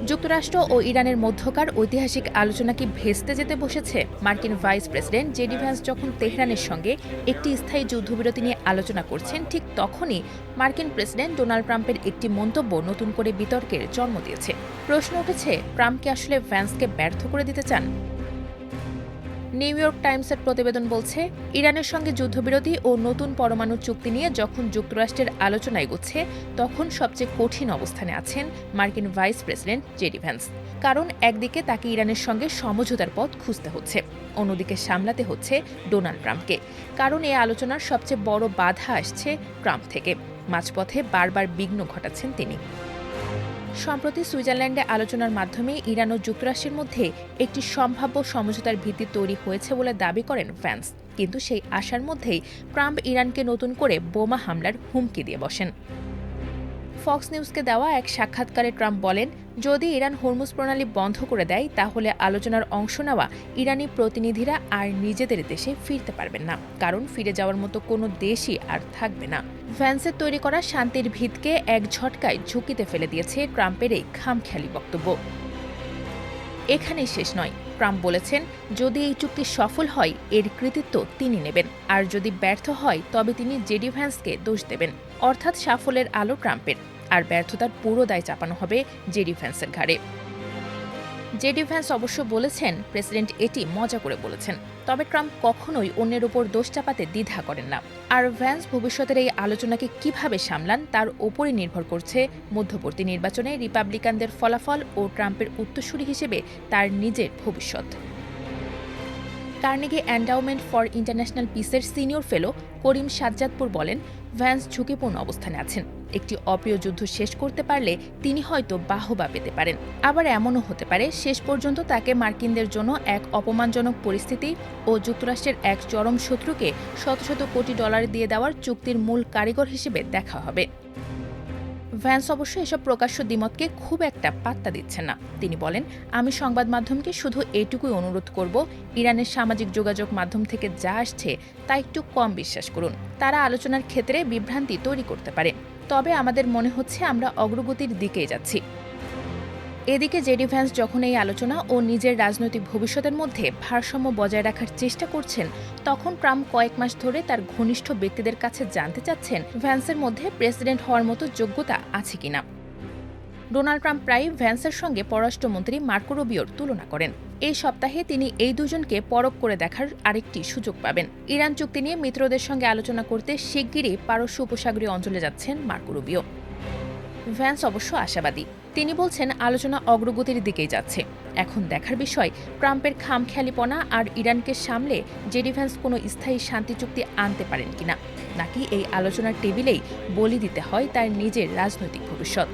যুক্তরাষ্ট্র ও ইরানের মধ্যকার ঐতিহাসিক আলোচনা কি ভেস্তে যেতে বসেছে? মার্কিন ভাইস প্রেসিডেন্ট জেডি ভ্যান্স যখন তেহরানের সঙ্গে একটি স্থায়ী যুদ্ধবিরতি নিয়ে আলোচনা করছেন, ঠিক তখনই মার্কিন প্রেসিডেন্ট ডোনাল্ড ট্রাম্পের একটি মন্তব্য নতুন করে বিতর্কের জন্ম দিয়েছে। প্রশ্ন উঠেছে, ট্রাম্প কি আসলে ভ্যান্সকে ব্যর্থ করে দিতে চান? নিউ ইয়র্ক টাইমসের প্রতিবেদন বলছে, ইরানের সঙ্গে যুদ্ধবিরতি ও নতুন পরমাণু চুক্তি নিয়ে যখন যুক্তরাষ্ট্রের আলোচনা এগোচ্ছে, তখন সবচেয়ে কঠিন অবস্থানে আছেন মার্কিন ভাইস প্রেসিডেন্ট জেডি ভ্যান্স। কারণ একদিকে তাকে ইরানের সঙ্গে সমঝোতার পথ খুঁজতে হচ্ছে, অন্যদিকে সামলাতে হচ্ছে ডোনাল্ড ট্রাম্পকে। কারণ এই আলোচনার সবচেয়ে বড় বাধা আসছে ট্রাম্প থেকে। মাঝপথে বারবার বিঘ্ন ঘটাচ্ছেন তিনি। সম্প্রতি সুইজারল্যান্ডে আলোচনার মাধ্যমে ইরান ও যুক্তরাষ্ট্রের মধ্যে একটি সম্ভাব্য সমঝোতার ভিত্তি তৈরি হয়েছে বলে দাবি করেন ভ্যান্স। কিন্তু সেই আশার মধ্যেই ট্রাম্প ইরানকে নতুন করে বোমা হামলার হুমকি দিয়ে বসেন। ফক্স নিউজকে দেওয়া এক সাক্ষাৎকারে ট্রাম্প বলেন, যদি ইরান হরমুজ প্রণালী বন্ধ করে দেয়, তাহলে আলোচনার অংশ নেওয়া ইরানি প্রতিনিধিরা আর নিজেদের দেশে ফিরতে পারবেন না, কারণ ফিরে যাওয়ার মতো কোনো দেশই আর থাকবে না। ভ্যান্সের তৈরি করা শান্তির ভিতকে এক ঝটকায় ঝুঁকিতে ফেলে দিয়েছে ট্রাম্পের এই খামখেয়ালি বক্তব্য। এখানেই শেষ নয়। ট্রাম্প বলেছেন, যদি এই চুক্তি সফল হয়, এর কৃতিত্ব তিনি নেবেন, আর যদি ব্যর্থ হয়, তবে তিনি জেডি ভ্যান্সকে দোষ দেবেন। অর্থাৎ সাফল্যের আলো ট্রাম্পের, আর ব্যর্থতার পুরো দায় চাপানো হবে জেডি ভ্যান্সের ঘাড়ে। জেডি ভ্যান্স অবশ্য বলেছেন, প্রেসিডেন্ট এটি মজা করে বলেছেন। তবে ট্রাম্প কখনোই অন্যের উপর দোষ চাপাতে দ্বিধা করেন না। আর ভ্যান্স ভবিষ্যতের এই আলোচনাকে কিভাবে সামলান, তার ওপরই নির্ভর করছে মধ্যবর্তী নির্বাচনে রিপাবলিকানদের ফলাফল ও ট্রাম্পের উত্তরসূরি হিসেবে তার নিজের ভবিষ্যৎ। কার্নেগি এন্ডাওমেন্ট ফর ইন্টারন্যাশনাল পিসের সিনিয়র ফেলো করিম সাজ্জাদপুর বলেন, ভ্যান্স ঝুঁকিপূর্ণ অবস্থানে আছেন। একটি অপ্রিয় যুদ্ধ শেষ করতে পারলে তিনি হয়তো বাহবা পেতে পারেন। আবার এমনও হতে পারে, শেষ পর্যন্ত তাকে মার্কিনদের জন্য এক অপমানজনক পরিস্থিতি ও যুক্তরাষ্ট্রের এক চরম শত্রুকে শত শত কোটি ডলার দিয়ে দেওয়ার চুক্তির মূল কারিগর হিসেবে দেখা হবে। ভ্যান্স অবশ্য এসব প্রকাশ্য দ্বিমতকে খুব একটা পাত্তা দিচ্ছেন না। তিনি বলেন, আমি সংবাদ মাধ্যমকে শুধু এইটুকুই অনুরোধ করব, ইরানের সামাজিক যোগাযোগ মাধ্যম থেকে যা আসছে তা একটু কম বিশ্বাস করুন। তারা আলোচনার ক্ষেত্রে বিভ্রান্তি তৈরি করতে পারে, তবে আমাদের মনে হচ্ছে আমরা অগ্রগতির দিকেই যাচ্ছি। এদিকে জেডি ভ্যান্স যখন এই আলোচনা ও নিজের রাজনৈতিক ভবিষ্যতের মধ্যে ভারসাম্য বজায় রাখার চেষ্টা করছেন, তখন ট্রাম্প কয়েক মাস ধরে তার ঘনিষ্ঠ ব্যক্তিদের কাছে জানতে চাচ্ছেন ভ্যান্সের মধ্যে প্রেসিডেন্ট হওয়ার মতো যোগ্যতা আছে কিনা। ডোনাল্ড ট্রাম্প প্রায়ই ভ্যান্সের সঙ্গে পররাষ্ট্রমন্ত্রী মার্কো রুবিওর তুলনা করেন। এই সপ্তাহে তিনি এই দুজনকে পরখ করে দেখার আরেকটি সুযোগ পাবেন। ইরান চুক্তি নিয়ে মিত্রদের সঙ্গে আলোচনা করতে শিগগিরই পারস্য উপসাগরীয় অঞ্চলে যাচ্ছেন মার্কো রুবিও। ভ্যান্স অবশ্য আশাবাদী। তিনি বলছেন, আলোচনা অগ্রগতির দিকেই যাচ্ছে। এখন দেখার বিষয়, ট্রাম্পের খামখেয়ালিপনা আর ইরানকে সামলে জেডি ভ্যান্স কোনো স্থায়ী শান্তি চুক্তি আনতে পারেন কিনা, নাকি এই আলোচনার টেবিলেই বলি দিতে হয় তার নিজের রাজনৈতিক ভবিষ্যৎ।